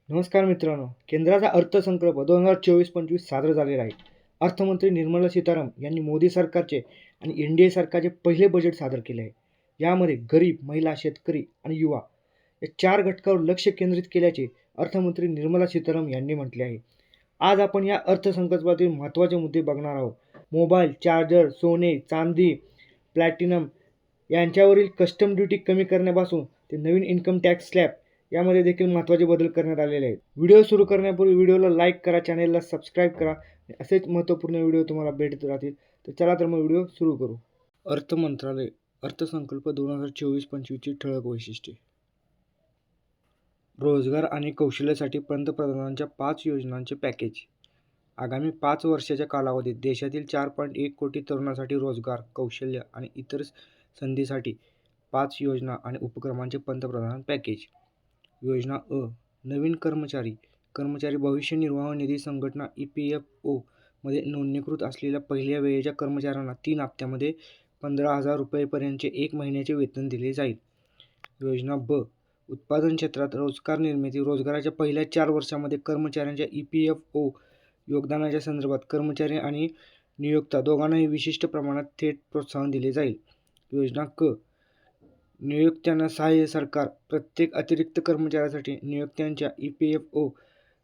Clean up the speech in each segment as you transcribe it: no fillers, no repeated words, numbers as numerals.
नमस्कार मित्रांनो, केंद्राचा अर्थसंकल्प 2024-25 सादर झालेला आहे. अर्थमंत्री निर्मला सीतारामन यांनी मोदी सरकारचे आणि एन-डी-ए सरकारचे पहिले बजेट सादर केले आहे. यामध्ये गरीब, महिला, शेतकरी आणि युवा या 4 घटकावर लक्ष केंद्रित केल्याचे अर्थमंत्री निर्मला सीतारामन यांनी म्हटले आहे. आज आपण या अर्थसंकल्पातील महत्त्वाचे मुद्दे बघणार आहोत. मोबाईल, चार्जर, सोने, चांदी, प्लॅटिनम यांच्यावरील कस्टम ड्युटी कमी करण्यापासून ते नवीन इन्कम टॅक्स स्लॅब यामध्ये देखील महत्त्वाचे बदल करण्यात आलेले आहेत. व्हिडिओ सुरू करण्यापूर्वी व्हिडिओला लाईक करा, चॅनेलला सबस्क्राईब करा. असेच महत्त्वपूर्ण व्हिडिओ तुम्हाला भेटत राहतील. तर चला तर मग व्हिडिओ सुरू करू. अर्थ मंत्रालय अर्थसंकल्प 2024-25ची ठळक वैशिष्ट्ये. रोजगार आणि कौशल्यासाठी पंतप्रधानांच्या 5 योजनांचे पॅकेज. आगामी 5 वर्षाच्या कालावधीत देशातील 4.1 कोटी तरुणांसाठी रोजगार, कौशल्य आणि इतर संधीसाठी 5 योजना आणि उपक्रमांचे पंतप्रधान पॅकेज. योजना अ. नवीन कर्मचारी भविष्य निर्वाह निधी संघटना EPFO मध्ये नोंदणीकृत असलेल्या पहिल्या वेळेच्या कर्मचाऱ्यांना 3 हप्त्यामध्ये 15,000 रुपयेपर्यंतचे 1 महिन्याचे वेतन दिले जाईल. योजना ब. उत्पादन क्षेत्रात रोजगार निर्मिती. रोजगाराच्या पहिल्या 4 वर्षांमध्ये कर्मचाऱ्यांच्या EPFO योगदानाच्या संदर्भात कर्मचारी आणि नियोक्ता दोघांनाही विशिष्ट प्रमाणात थेट प्रोत्साहन दिले जाईल. योजना क. नियोक्त्यांना सहाय्य. सरकार प्रत्येक अतिरिक्त कर्मचाऱ्यासाठी नियोक्त्यांच्या EPFO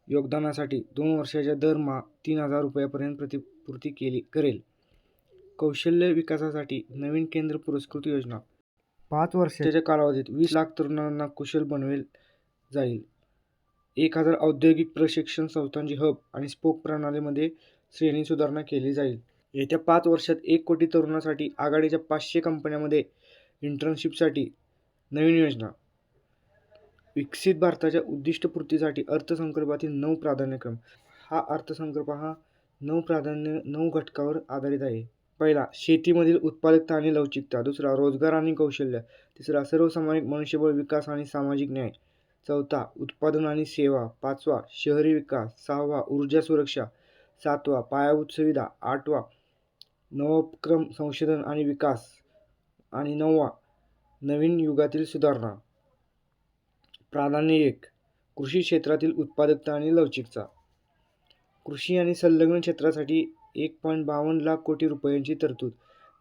योगदानासाठी 2 वर्षाच्या दरमहा 3,000 रुपयांपर्यंत प्रतिपूर्ती करेल. कौशल्य विकासासाठी नवीन केंद्र पुरस्कृत योजना. 5 वर्षाच्या कालावधीत 20 लाख तरुणांना कुशल बनवले जाईल. 1,000 औद्योगिक प्रशिक्षण संस्थांची हब आणि स्पोक प्रणालीमध्ये श्रेणी सुधारणा केली जाईल. येत्या 5 वर्षात 1 कोटी तरुणांसाठी आघाडीच्या 500 कंपन्यांमध्ये इंटर्नशिपसाठी नवीन योजना. विकसित भारताच्या उद्दिष्टपूर्तीसाठी अर्थसंकल्पातील 9 प्राधान्यक्रम. हा अर्थसंकल्प 9 घटकावर आधारित आहे. पहिला, शेतीमधील उत्पादकता आणि लवचिकता. दुसरा, रोजगार आणि कौशल्य. तिसरा, सर्वसामायिक मनुष्यबळ विकास आणि सामाजिक न्याय. चौथा, उत्पादन आणि सेवा. पाचवा, शहरी विकास. सहावा, ऊर्जा सुरक्षा. सातवा, पायाभूत सुविधा. आठवा, नवोपक्रम संशोधन आणि विकास. आणि 9वा, नवीन युगातील सुधारणा. प्राधान्य 1. कृषी क्षेत्रातील उत्पादकता आणि लवचिकता. कृषी आणि संलग्न क्षेत्रासाठी 1.52 लाख कोटी रुपयांची तरतूद.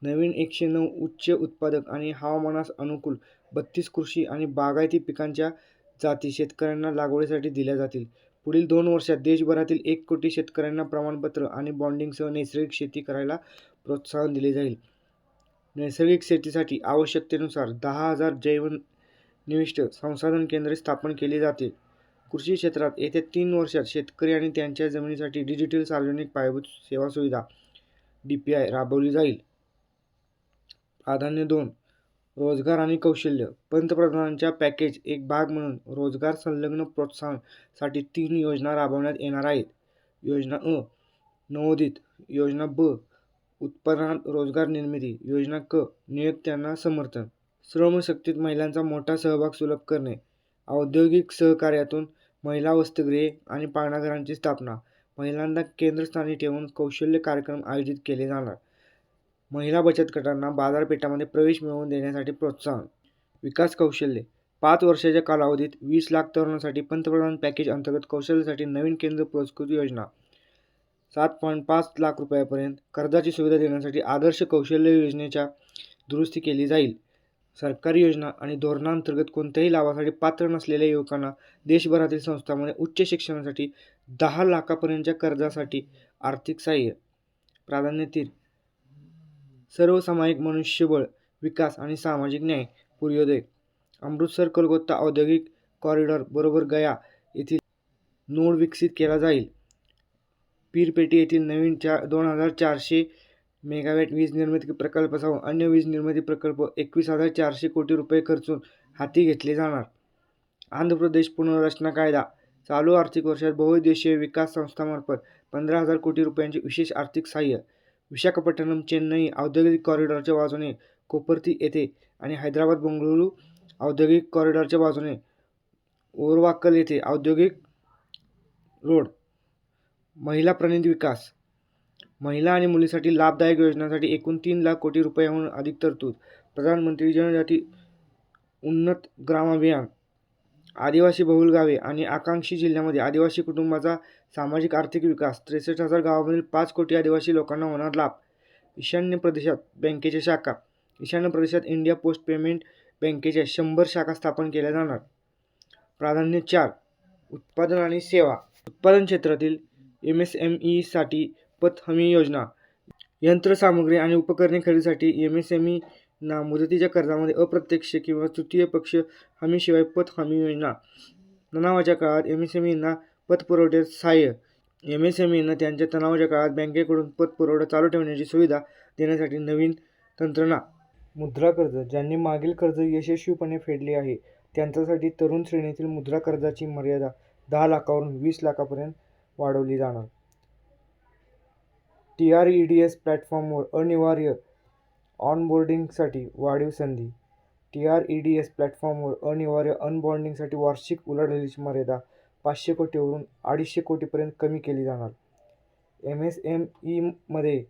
नवीन 109 उच्च उत्पादक आणि हवामानास अनुकूल 32 कृषी आणि बागायती पिकांच्या जाती शेतकऱ्यांना लागवडीसाठी दिल्या जातील. पुढील 2 वर्षात देशभरातील 1 कोटी शेतकऱ्यांना प्रमाणपत्र आणि बॉन्डिंगसह नैसर्गिक शेती करायला प्रोत्साहन दिले जाईल. नैसर्गिक शेतीसाठी आवश्यकतेनुसार 10,000 जैवनिविष्ठ संसाधन केंद्रे स्थापन केली जातील. कृषी क्षेत्रात येत्या 3 वर्षात शेतकरी आणि त्यांच्या जमिनीसाठी डिजिटल सार्वजनिक पायाभूत सेवा सुविधा DPI राबवली जाईल. प्राधान्य 2. रोजगार आणि कौशल्य. पंतप्रधानांच्या पॅकेज एक भाग म्हणून रोजगार संलग्न प्रोत्साहन साठी 3 योजना राबवण्यात येणार आहेत. योजना अ. नवोदित. योजना ब. उत्पादनात रोजगार निर्मिती. योजना क. नियोक्त्यांना समर्थन. श्रमशक्तीत महिलांचा मोठा सहभाग सुलभ करणे. औद्योगिक सहकार्यातून महिला वसतिगृहे आणि पाळणाघरांची स्थापना. महिलांना केंद्रस्थानी ठेवून कौशल्य कार्यक्रम आयोजित केले जाणार. महिला बचत गटांना बाजारपेठांमध्ये प्रवेश मिळवून देण्यासाठी प्रोत्साहन. विकास कौशल्य. 5 वर्षाच्या कालावधीत 20 लाख तरुणांसाठी पंतप्रधान पॅकेज अंतर्गत कौशल्यासाठी नवीन केंद्र पुरस्कृत योजना. 7.5 लाख रुपयांपर्यंत कर्जाची सुविधा देण्यासाठी आदर्श कौशल्य योजनेच्या दुरुस्ती केली जाईल. सरकारी योजना आणि धोरणांतर्गत कोणत्याही लाभासाठी पात्र नसलेल्या युवकांना देशभरातील संस्थांमध्ये उच्च शिक्षणासाठी 10 लाखापर्यंतच्या कर्जासाठी आर्थिक सहाय्य. प्राधान्य 3. सर्वसामायिक मनुष्यबळ विकास आणि सामाजिक न्याय. पूर्वोदय. अमृतसर कोलकाता औद्योगिक कॉरिडॉर बरोबर गया येथील नोड विकसित केला जाईल. पीरपेटी येथील नवीन 2,400 मेगावॅट वीज निर्मिती प्रकल्पासह अन्य वीज निर्मिती प्रकल्प 21,400 कोटी रुपये खर्चून हाती घेतले जाणार. आंध्र प्रदेश पुनर्रचना कायदा. चालू आर्थिक वर्षात बहुउद्देशीय विकास संस्थांमार्फत 15,000 कोटी रुपयांचे विशेष आर्थिक सहाय्य. विशाखापट्टणम चेन्नई औद्योगिक कॉरिडॉरच्या बाजूने कोपर्ती येथे आणि हैदराबाद बंगळुरू औद्योगिक कॉरिडॉरच्या बाजूने ओरवाकल येथे औद्योगिक रोड. महिला प्रणित विकास. महिला आणि मुलींसाठी लाभदायक योजनांसाठी एकूण 3 लाख कोटी रुपयांहून अधिक तरतूद. प्रधानमंत्री जनजाती उन्नत ग्राम अभियान. आदिवासी बहुल गावे आणि आकांक्षी जिल्ह्यामध्ये आदिवासी कुटुंबाचा सामाजिक आर्थिक विकास. 63,000 गावामधील 5 कोटी आदिवासी लोकांना होणार लाभ. ईशान्य प्रदेशात बँकेच्या शाखा. ईशान्य प्रदेशात इंडिया पोस्ट पेमेंट बँकेच्या 100 शाखा स्थापन केल्या जाणार. प्राधान्य 4. उत्पादन आणि सेवा. उत्पादन क्षेत्रातील MSME साठी पत हमी योजना. यंत्रसामुग्री आणि उपकरणे खरेदीसाठी MSME ना मुदतीच्या कर्जामध्ये अप्रत्यक्ष किंवा तृतीय पक्ष हमीशिवाय पत हमी योजना. तणावाच्या काळात MSME ना पतपुरवठ्यात सहाय्य. MSME ना त्यांच्या तणावाच्या काळात बँकेकडून पतपुरवठा चालू ठेवण्याची सुविधा देण्यासाठी नवीन तंत्रणा. मुद्रा कर्ज. ज्यांनी मागील कर्ज यशस्वीपणे फेडले आहे त्यांच्यासाठी तरुण श्रेणीतील मुद्रा कर्जाची मर्यादा 10 लाखावरून 20 लाखापर्यंत वाढवली जाणार. TREDS प्लॅटफॉर्मवर अनिवार्य ऑनबोर्डिंगसाठी वाढीव संधी. TREDS प्लॅटफॉर्मवर अनिवार्य ऑनबोर्डिंगसाठी वार्षिक उलाढालीची मर्यादा 500 कोटीवरून 250 कोटीपर्यंत कमी केली जाणार. MSME मध्ये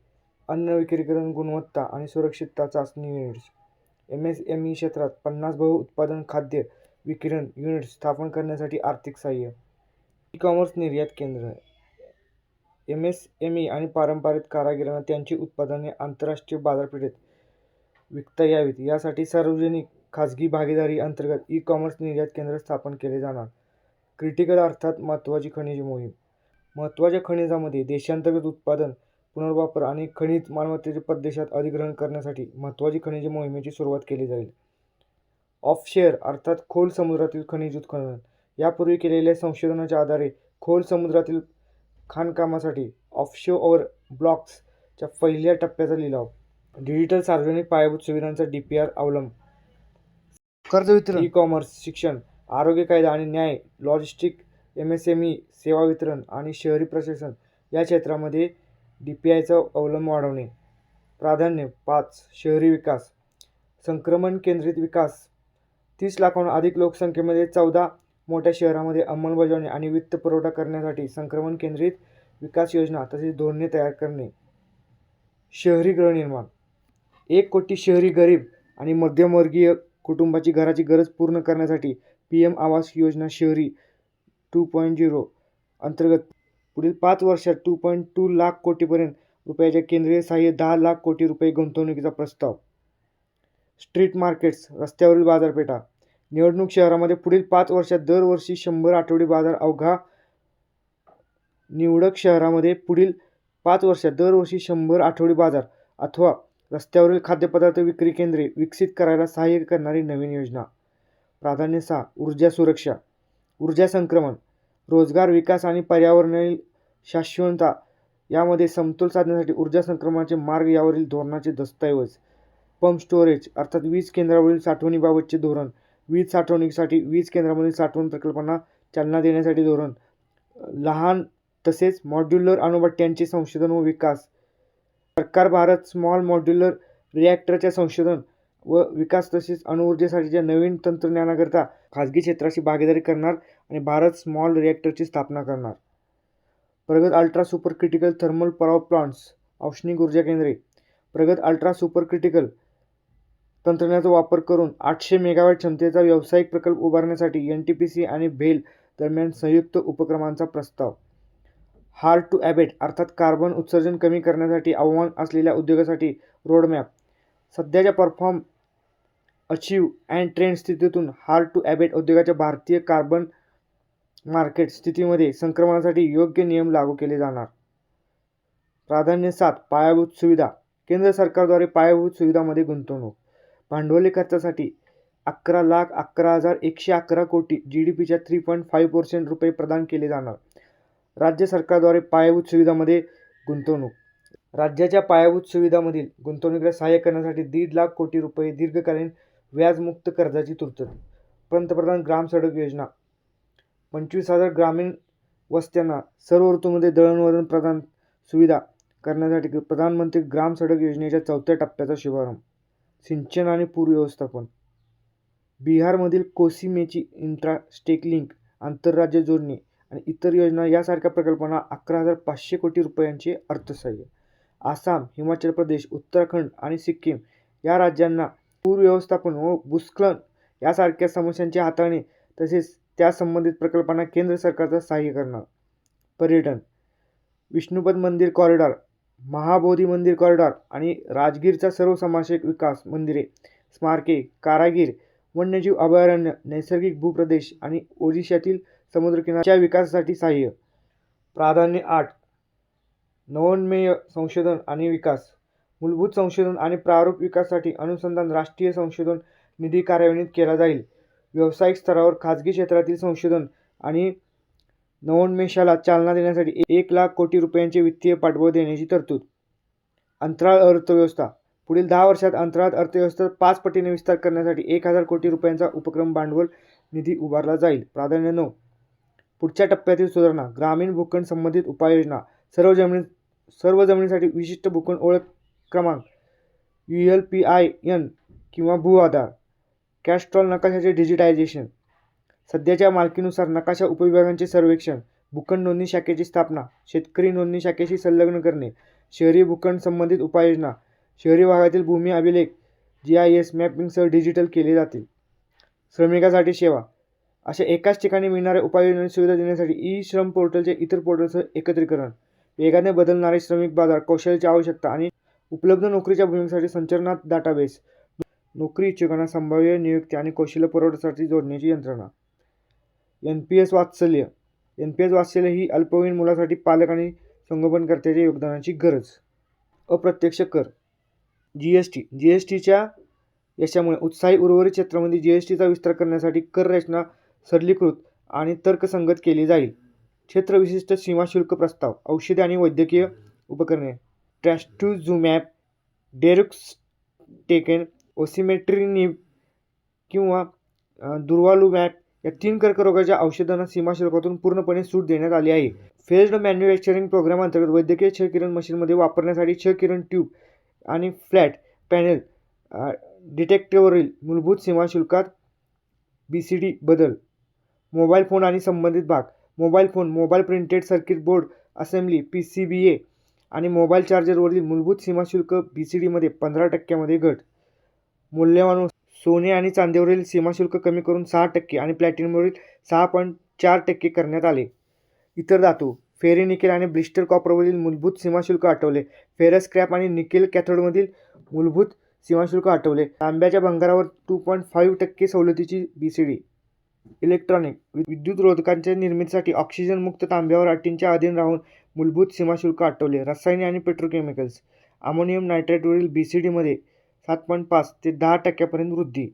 अन्न विक्रीकरण गुणवत्ता आणि सुरक्षितता चाचणी युनिट्स. MSME क्षेत्रात 50 बहु-उत्पादन खाद्य विकिरण युनिट्स स्थापन करण्यासाठी आर्थिक सहाय्य. ई-कॉमर्स निर्यात केंद्र. MSME आणि पारंपरिक कारागिरांना त्यांची उत्पादने आंतरराष्ट्रीय बाजारपेठेत विकता यावीत यासाठी सार्वजनिक खाजगी भागीदारी अंतर्गत ई-कॉमर्स निर्यात केंद्र स्थापन केले जाणार. क्रिटिकल अर्थात महत्त्वाची खनिज मोहीम. महत्त्वाच्या खनिजांमध्ये देशांतर्गत उत्पादन, पुनर्वापर आणि खनिज मालमत्तेचे परदेशात अधिग्रहण करण्यासाठी महत्त्वाची खनिज मोहिमेची सुरुवात केली जाईल. ऑफशोअर अर्थात खोल समुद्रातील खनिज उत्खनन. यापूर्वी केलेल्या संशोधनाच्या आधारे खोल समुद्रातील खाणकामासाठी ऑफशोअर ब्लॉक्स च्या पहिल्या टप्प्याचा लिलाव. डिजिटल सार्वजनिक पायाभूत सुविधांचा DPR अवलंब. कर्ज वितरण. ई-कॉमर्स, शिक्षण, आरोग्य, कायदा आणि न्याय, लॉजिस्टिक, MSME सेवा वितरण आणि शहरी प्रशासन या क्षेत्रामध्ये DPIचा अवलंब वाढवणे. प्राधान्य 5. शहरी विकास. संक्रमण केंद्रित विकास. 30 लाखांहून अधिक लोकसंख्येमध्ये 14 मोठ्या शहरांमध्ये अंमलबजावणी आणि वित्त पुरवठा करण्यासाठी संक्रमण केंद्रित विकास योजना तसेच धोरणे तयार करणे. शहरी गृहनिर्माण. 1 कोटी शहरी गरीब आणि मध्यमवर्गीय कुटुंबाची घराची गरज पूर्ण करण्यासाठी PM आवास योजना शहरी 2.0 अंतर्गत पुढील 5 वर्षात 2.2 लाख कोटीपर्यंत रुपयाच्या केंद्रीय सहाय्य 10 लाख कोटी रुपये गुंतवणुकीचा प्रस्ताव. Street markets. रस्त्यावरील बाजारपेठा. निवडणूक शहरामध्ये पुढील 5 वर्षात दरवर्षी 100 आठवडी बाजार. अवघा निवडक शहरामध्ये पुढील 5 वर्षात दरवर्षी 100 आठवडी बाजार अथवा रस्त्यावरील खाद्यपदार्थ विक्री केंद्रे विकसित करायला सहाय्य करणारी नवीन योजना. प्राधान्य 6. ऊर्जा सुरक्षा. ऊर्जा संक्रमण, रोजगार विकास आणि पर्यावरणीय शाश्वतता यामध्ये समतोल साधण्यासाठी ऊर्जा संक्रमणाचे मार्ग यावरील धोरणाचे दस्तऐवज. पंप स्टोरेज अर्थात वीज केंद्रावरील साठवणीबाबतचे धोरण. वीज साठवणुकीसाठी वीज केंद्रामधील साठवण प्रकल्पांना चालना देण्यासाठी धोरण. लहान तसेच मॉड्यूलर अणुभट्ट्यांचे संशोधन व विकास. सरकार भारत स्मॉल मॉड्यूलर रिॲक्टरच्या संशोधन व विकास तसेच अणुऊर्जेसाठीच्या नवीन तंत्रज्ञानाकरिता खाजगी क्षेत्राशी भागीदारी करणार आणि भारत स्मॉल रिॲक्टरची स्थापना करणार. प्रगत ultra super critical thermal power plants. औष्णिक ऊर्जा केंद्रे. प्रगत अल्ट्रा सुपर क्रिटिकल तंत्रज्ञानाचा वापर करून 800 मेगावॅट क्षमतेचा व्यावसायिक प्रकल्प उभारण्यासाठी NTPC आणि BHEL दरम्यान संयुक्त उपक्रमांचा प्रस्ताव. हार्ड टू ॲबेट अर्थात कार्बन उत्सर्जन कमी करण्यासाठी आव्हान असलेल्या उद्योगासाठी रोडमॅप. सध्याच्या परफॉर्म, अचीव अँड ट्रेंड स्थितीतून हार्ड टू ॲबेट उद्योगाच्या भारतीय कार्बन मार्केट स्थितीमध्ये संक्रमणासाठी योग्य नियम लागू केले जाणार. प्राधान्य 7. पायाभूत सुविधा. केंद्र सरकारद्वारे पायाभूत सुविधांमध्ये गुंतवणूक. भांडवली खर्चासाठी 11,11,111 कोटी GDPच्या 3.5% रुपये प्रदान केले जाणार. राज्य सरकारद्वारे पायाभूत सुविधांमध्ये गुंतवणूक. राज्याच्या पायाभूत सुविधांमधील गुंतवणुकीला सहाय्य करण्यासाठी 1.5 लाख कोटी रुपये दीर्घकालीन व्याजमुक्त कर्जाची तरतूद. पंतप्रधान ग्राम सडक योजना. 25,000 ग्रामीण वस्त्यांना सर्व ऋतूमध्ये दळणवळण प्रदान सुविधा करण्यासाठी प्रधानमंत्री ग्राम सडक योजनेच्या 4थ्या टप्प्याचा शुभारंभ. सिंचन आणि पूर व्यवस्थापन. बिहारमधील कोसी मेची इंट्रा-स्टेट लिंक आंतरराज्य जोडणी आणि इतर योजना यासारख्या प्रकल्पांना 11,500 कोटी रुपयांचे अर्थसहाय्य. आसाम, हिमाचल प्रदेश, उत्तराखंड आणि सिक्कीम या राज्यांना पूर व्यवस्थापन व भूस्खलन यासारख्या समस्यांचे हाताळणे तसेच त्या संबंधित प्रकल्पांना केंद्र सरकारचा सहाय्य करणार. पर्यटन, विष्णुपद मंदिर कॉरिडॉर, महाबोधी मंदिर कॉरिडॉर आणि राजगीरचा सर्वसमावेशक विकास, मंदिरे, स्मारके, कारागीर, वन्यजीव अभयारण्य, नैसर्गिक भूप्रदेश आणि ओडिशातील समुद्रकिनाऱ्याच्या विकासासाठी सहाय्य. प्राधान्य 8. नवोन्मेष संशोधन आणि विकास, मूलभूत संशोधन आणि प्रारूप विकासासाठी अनुसंधान राष्ट्रीय संशोधन निधी कार्यान्वित केला जाईल. व्यावसायिक स्तरावर खाजगी क्षेत्रातील संशोधन आणि नवोन्मेषाला चालना देण्यासाठी 1,00,000 कोटी रुपयांचे वित्तीय पाठबळ देण्याची तरतूद. अंतराळ अर्थव्यवस्था, पुढील 10 वर्षात अंतराळ अर्थव्यवस्था 5 पटीने विस्तार करण्यासाठी 1,000 कोटी रुपयांचा उपक्रम भांडवल निधी उभारला जाईल. प्राधान्य 9. पुढच्या टप्प्यातील सुधारणा, ग्रामीण भूखंड संबंधित उपाययोजना, सर्व जमिनीसाठी विशिष्ट भूखंड ओळख क्रमांक ULPIN किंवा भू आधार, कॅस्ट्रॉल नकाशाचे डिजिटायझेशन, सध्याच्या मालकीनुसार नकाशा उपविभागांचे सर्वेक्षण, भूखंड नोंदणी शाखेची स्थापना, शेतकरी नोंदणी शाखेशी संलग्न करणे, शहरी भूखंड संबंधित उपाययोजना, शहरी भागातील भूमी अभिलेख GIS मॅपिंगसह डिजिटल केले जातील. श्रमिकांसाठी सेवा, अशा एकाच ठिकाणी मिळणाऱ्या उपाययोजनांची सुविधा देण्यासाठी ई-श्रम पोर्टलचे इतर पोर्टलसह एकत्रीकरण, वेगाने बदलणारे श्रमिक बाजार, कौशल्याची आवश्यकता आणि उपलब्ध नोकरीच्या भूमिकेसाठी संचलनात डाटाबेस, नोकरी इच्छुकांना संभाव्य नियुक्ती आणि कौशल्य पुरवठ्यासाठी जोडण्याची यंत्रणा. NPS वात्सल्य, NPS वात्सल्य ही अल्पवयीन मुलासाठी पालक आणि संगोपनकर्त्याच्या योगदानाची गरज. अप्रत्यक्ष कर, GSTच्या यशामुळे उत्साही उर्वरित क्षेत्रामध्ये GSTचा विस्तार करण्यासाठी कर रचना सरलीकृत आणि तर्कसंगत केली जाईल. क्षेत्रविशिष्ट सीमाशुल्क प्रस्ताव, औषधे आणि वैद्यकीय उपकरणे, ट्रॅस्टुझुमॅब, डेरुक्सटेकन, ओसिमेट्रिनिब किंवा दुर्वालुमॅब या 3 कर्करोगाच्या औषधांना सीमाशुल्कातून पूर्णपणे सूट देण्यात आली आहे. फेज्ड मॅन्युफॅक्चरिंग प्रोग्राम अंतर्गत वैद्यकीय क्षकिरण मशीनमध्ये वापरण्यासाठी क्षकिरण ट्यूब आणि फ्लॅट पॅनेल डिटेक्टरवरील मूलभूत सीमाशुल्कात BCD बदल. मोबाईल फोन आणि संबंधित भाग, mobile phone, mobile printed circuit board assembly PCBA आणि मोबाईल चार्जरवरील मूलभूत सीमाशुल्क BCDमध्ये 15% घट. मूल्यवान सोने आणि चांदीवरील सीमाशुल्क कमी करून 6% आणि प्लॅटिनमवरील 6.4% करण्यात आले. इतर धातू, फेरी निकेल आणि ब्लिस्टर कॉपरवरील मूलभूत सीमाशुल्क हटवले. फेरस स्क्रॅप आणि निकेल कॅथोडमधील मूलभूत सीमाशुल्क हटवले. तांब्याच्या भंगारावर 2.5% सवलतीची BCD. इलेक्ट्रॉनिक, विद्युतरोधकांच्या निर्मितीसाठी ऑक्सिजन मुक्त तांब्यावर अटींच्या अधीन राहून मूलभूत सीमाशुल्क हटवले. रसायने आणि पेट्रोकेमिकल्स, अमोनियम नायट्रेटवरील BCDमध्ये 7.5 ते 10% वृद्धी.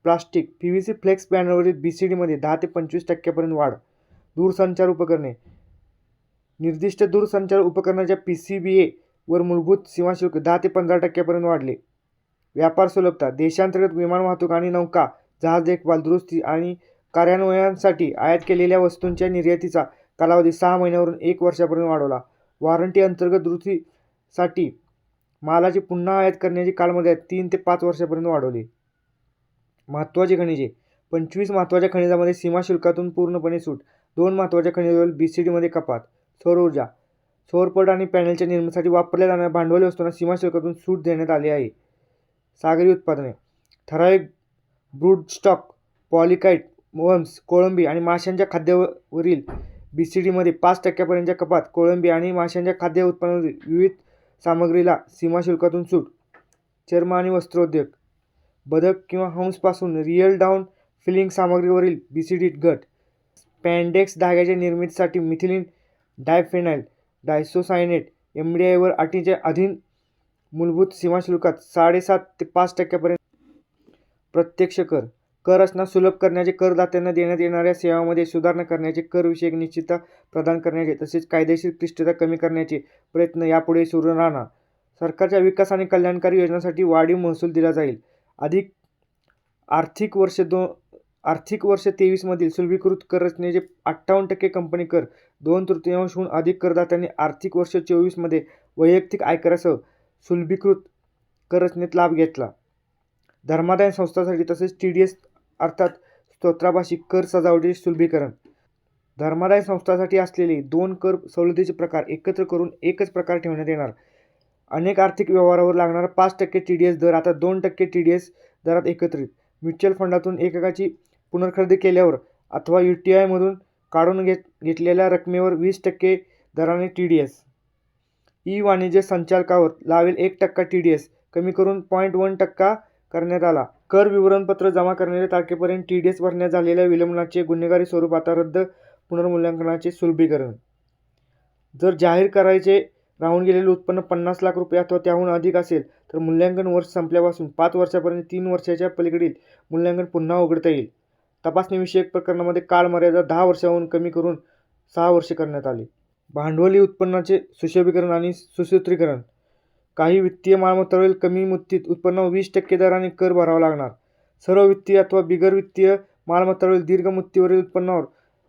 प्लास्टिक, PVC फ्लेक्स पॅनलवरील BCDमध्ये 10 ते 25% वाढ. दूरसंचार उपकरणे, निर्दिष्ट दूरसंचार उपकरणाच्या PCBA वर मूलभूत सीमाशुल्क 10 ते 15% वाढले. व्यापार सुलभता, देशांतर्गत विमान वाहतूक आणि नौका जहाज देखभाल, दुरुस्ती आणि कार्यान्वयनासाठी आयात केलेल्या वस्तूंच्या निर्यातीचा कालावधी 6 महिन्यांवरून 1 वर्षापर्यंत वाढवला. वॉरंटी अंतर्गत दुरुस्तीसाठी मालाची पुन्हा आयात करण्याची कालमर्यादा 3 ते 5 वर्षांपर्यंत वाढवली. महत्त्वाची खनिजे, 25 महत्त्वाच्या खनिजांमध्ये सीमाशुल्कातून पूर्णपणे सूट. 2 महत्त्वाच्या खनिजांवरील BCDमध्ये कपात. सौर ऊर्जा, सौरपट आणि पॅनेलच्या निर्मितीसाठी वापरल्या जाणाऱ्या भांडवली वस्तूंना सीमाशुल्कातून सूट देण्यात आली आहे. सागरी उत्पादने, ठराविक ब्रूडस्टॉक, पॉलिकाईट, वर्म्स, कोळंबी आणि माशांच्या खाद्यावरील BCDमध्ये 5% कपात. कोळंबी आणि माशांच्या खाद्य उत्पादनावरील विविध सामग्रीला सीमाशुल्कातून सूट. चर्म आणि वस्त्रोद्योग, बदक किंवा हंसपासून रिअल डाऊन फिलिंग सामग्रीवरील BCD घट. स्पॅन्डेक्स धाग्याच्या निर्मितीसाठी मिथिलीन डायफेनाइल डायसोसायनेट MDI वर अटींच्या अधीन मूलभूत सीमाशुल्कात 7.5 ते 5% प्रत्यक्ष कर, कर रचना सुलभ करण्याचे, करदात्यांना देण्यात येणाऱ्या सेवांमध्ये सुधारणा करण्याचे, करविषयक निश्चितता प्रदान करण्याचे तसेच कायदेशीर क्लिष्टता कमी करण्याचे प्रयत्न यापुढे सुरू राहणार. सरकारच्या विकास आणि कल्याणकारी योजनांसाठी वाढीव महसूल दिला जाईल. आर्थिक वर्ष 23 मधील सुलभीकृत कर रचनेचे 58% कंपनी कर, 2/3हून अधिक करदात्यांनी आर्थिक वर्ष 24 मध्ये वैयक्तिक आयकरासह सुलभीकृत कर रचनेत लाभ घेतला. धर्मादाय संस्थांसाठी तसेच TDS अर्थात स्तोत्राभाषिक कर सजावटीचे सुलभीकरण. धर्मादाय संस्थांसाठी असलेले 2 कर सवलतीचे प्रकार एकत्र करून एकच प्रकार ठेवण्यात येणार. अनेक आर्थिक व्यवहारावर लागणारा 5% TDS दर आता 2% TDS दरात एकत्रित. म्युच्युअल फंडातून एककाची पुनर्खरेदी केल्यावर अथवा UTIमधून काढून घेतलेल्या रकमेवर 20% दराने TDS. ई वाणिज्य संचालकावर लावेल 1% TDS कमी करून 0.1% करण्यात आला. कर विवरणपत्र जमा करण्याच्या तारखेपर्यंत TDS भरण्यात झालेल्या विलंबाचे गुन्हेगारी स्वरूप आता रद्द. पुनर्मूल्यांकनाचे सुलभीकरण. जर जाहीर करायचे राहून गेलेले उत्पन्न 50 लाख रुपये अथवा त्याहून अधिक असेल तर मूल्यांकन वर्ष संपल्यापासून 5 वर्षापर्यंत 3 वर्षाच्या पलीकडील मूल्यांकन पुन्हा उघडता येईल. तपासणीविषयक प्रकरणामध्ये कालमर्यादा 10 वर्षांहून कमी करून 6 वर्षे करण्यात आली. भांडवली उत्पन्नाचे सुशोभीकरण आणि सुसूत्रीकरण. काही वित्तीय मालमत्तांवरील कमी मुद्रित उत्पन्नावर 20% दराने कर भरावा लागणार. सर्व वित्तीय अथवा बिगर वित्तीय मालमत्तांवरील दीर्घ मुदतीवरील उत्पन्नावर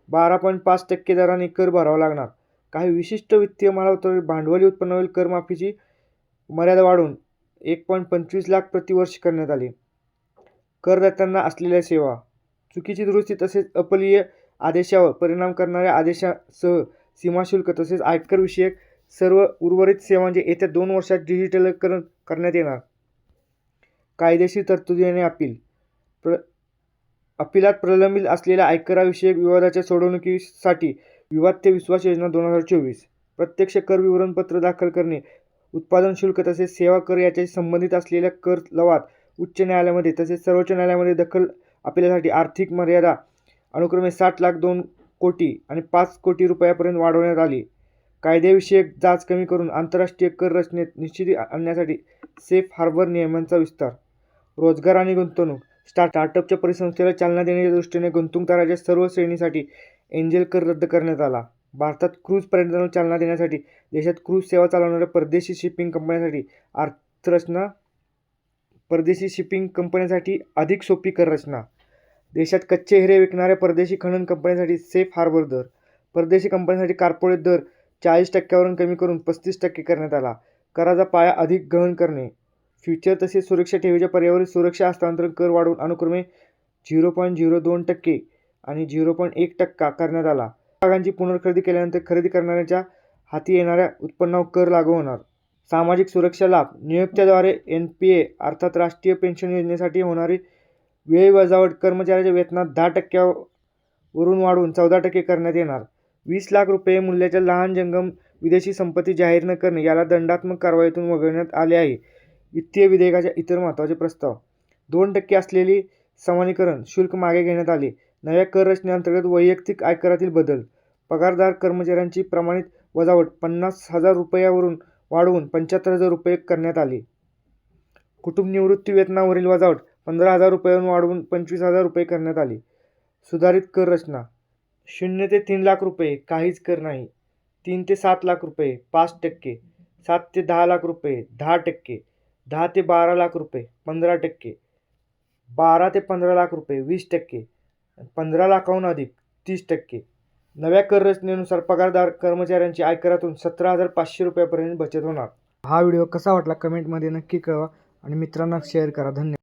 12.5% दराने कर भरावा लागणार. काही विशिष्ट वित्तीय मालमत्तांवरील भांडवली उत्पन्नावरील करमाफीची मर्यादा वाढवून 1.25 लाख प्रतिवर्ष करण्यात आली. करदात्यांना असलेल्या सेवा. चुकीची दुरुस्ती तसेच अपलीय आदेशावर परिणाम करणाऱ्या आदेशासह सीमाशुल्क तसेच आयकर विषयक सर्व उर्वरित सेवांचे येत्या 2 वर्षात डिजिटलीकरण करण्यात येणार. कायदेशीर तरतुदीने अपील. अपिलात प्रलंबित असलेल्या आयकराविषयक विवादाच्या सोडवणुकीसाठी विवाद ते विश्वास योजना 2024. प्रत्यक्ष कर विवरणपत्र दाखल करणे, उत्पादन शुल्क तसेच सेवा कर याच्याशी संबंधित असलेल्या कर लवाद उच्च न्यायालयामध्ये तसेच सर्वोच्च न्यायालयामध्ये दखल अपिलासाठी आर्थिक मर्यादा अनुक्रमे 60 लाख 2 कोटी आणि 5 कोटी रुपयापर्यंत वाढवण्यात आली. कायदेविषयक जाच कमी करून आंतरराष्ट्रीय कर रचनेत निश्चिती आणण्यासाठी सेफ हार्बर नियमांचा विस्तार. रोजगार आणि गुंतवणूक. स्टार्टअपच्या परिसंस्थेला चालना देण्याच्या दृष्टीने गुंतवणूकदाराच्या सर्व श्रेणीसाठी एंजल कर रद्द करण्यात आला. भारतात क्रूझ पर्यटनाला चालना देण्यासाठी देशात क्रूझ सेवा चालवणाऱ्या परदेशी शिपिंग कंपन्यांसाठी अर्थरचना. परदेशी शिपिंग कंपन्यांसाठी अधिक सोपी कर रचना. देशात कच्चे हिरे विकणाऱ्या परदेशी खनन कंपन्यांसाठी सेफ हार्बर दर. परदेशी कंपन्यांसाठी कॉर्पोरेट दर 40% कमी करून 35% करण्यात आला. कराचा पाया अधिक गहन करणे. फ्युचर तसेच सुरक्षा ठेवीच्या पर्यायावरील सुरक्षा हस्तांतरण कर वाढवून अनुक्रमे 0.02% आणि 0.1% करण्यात आला. भागांची पुनर्खरेदी केल्यानंतर खरेदी करणाऱ्याच्या हाती येणाऱ्या उत्पन्नावर कर लागू होणार. सामाजिक सुरक्षा लाभ. नियोक्त्याद्वारे NPA अर्थात राष्ट्रीय पेन्शन योजनेसाठी होणारी व्यय वजावट कर्मचाऱ्याच्या वेतनात 10% वरून वाढवून 14% करण्यात येणार. 20 लाख रुपये मूल्याच्या लहान जंगम विदेशी संपत्ती जाहीर न करणे याला दंडात्मक कारवाईतून वगळण्यात आले आहे. वित्तीय विधेयकाच्या इतर महत्त्वाचे प्रस्ताव. 2% असलेली समानीकरण शुल्क मागे घेण्यात आले. नव्या कर रचनेअंतर्गत वैयक्तिक आयकरातील बदल. पगारदार कर्मचाऱ्यांची प्रमाणित वजावट 50,000 रुपयावरून वाढवून 75,000 रुपये करण्यात आली. कुटुंब निवृत्ती वेतनावरील वजावट 15,000 रुपयांवरून वाढवून 25,000 रुपये करण्यात आली. सुधारित कर रचना. 0 ते 3 लाख रुपये काहीच कर नाही. 3 ते 7 लाख रुपये 5%. 7 ते 10 लाख रुपये 10%. 10 ते 12 लाख रुपये 15%. 12 ते 15 लाख रुपये 20%. 15 लाखाहून अधिक 30%. नव्या कर रचनेनुसार पगारदार कर्मचाऱ्यांची आयकरातून 17,500 रुपयापर्यंत बचत होणार. हा व्हिडिओ कसा वाटला कमेंटमध्ये नक्की कळवा आणि मित्रांना शेअर करा. धन्यवाद.